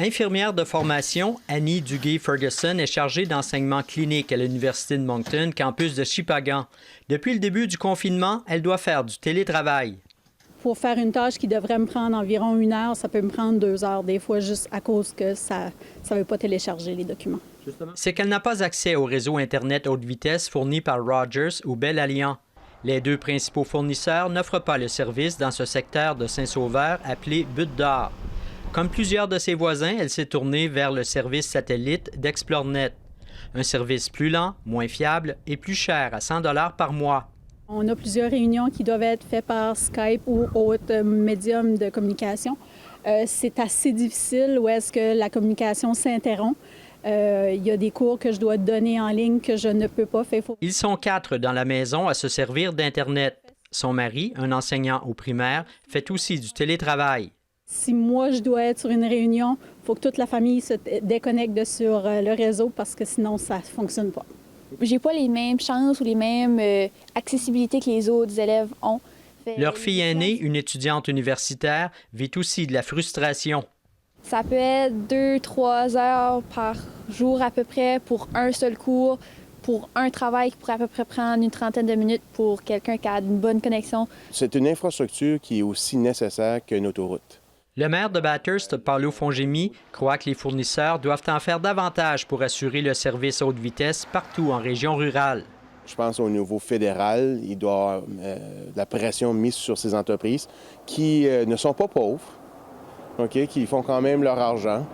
Infirmière de formation, Annie Duguay-Ferguson est chargée d'enseignement clinique à l'Université de Moncton, campus de Shippagan. Depuis le début du confinement, elle doit faire du télétravail. Pour faire une tâche qui devrait me prendre environ 1 heure, ça peut me prendre 2 heures, des fois juste à cause que ça ne veut pas télécharger les documents. C'est qu'elle n'a pas accès au réseau Internet haute vitesse fourni par Rogers ou Bell Alliant. Les deux principaux fournisseurs n'offrent pas le service dans ce secteur de Saint-Sauveur appelé Butte d'Or. Comme plusieurs de ses voisins, elle s'est tournée vers le service satellite d'ExploreNet. Un service plus lent, moins fiable et plus cher, à 100 $ par mois. On a plusieurs réunions qui doivent être faites par Skype ou autre médium de communication. C'est assez difficile où est-ce que la communication s'interrompt. Il y a des cours que je dois donner en ligne que je ne peux pas faire. Ils sont 4 dans la maison à se servir d'Internet. Son mari, un enseignant au primaire, fait aussi du télétravail. Si moi, je dois être sur une réunion, il faut que toute la famille se déconnecte sur le réseau parce que sinon, ça ne fonctionne pas. J'ai pas les mêmes chances ou les mêmes accessibilités que les autres élèves ont. Leur fille aînée, une étudiante universitaire, vit aussi de la frustration. Ça peut être 2-3 heures par jour à peu près pour un seul cours, pour un travail qui pourrait à peu près prendre une trentaine de minutes pour quelqu'un qui a une bonne connexion. C'est une infrastructure qui est aussi nécessaire qu'une autoroute. Le maire de Bathurst, Paolo Fongemi, croit que les fournisseurs doivent en faire davantage pour assurer le service haute vitesse partout en région rurale. Je pense au niveau fédéral, il doit y avoir de la pression mise sur ces entreprises qui ne sont pas pauvres, qui font quand même leur argent.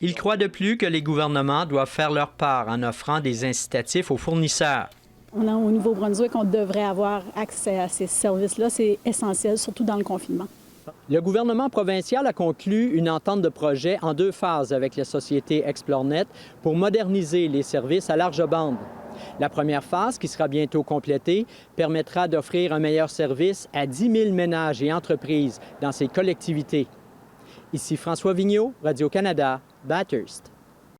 Il croit de plus que les gouvernements doivent faire leur part en offrant des incitatifs aux fournisseurs. Au Nouveau-Brunswick, on devrait avoir accès à ces services-là. C'est essentiel, surtout dans le confinement. Le gouvernement provincial a conclu une entente de projet en 2 phases avec la société ExploreNet pour moderniser les services à large bande. La première phase, qui sera bientôt complétée, permettra d'offrir un meilleur service à 10 000 ménages et entreprises dans ces collectivités. Ici François Vigneault, Radio-Canada, Bathurst.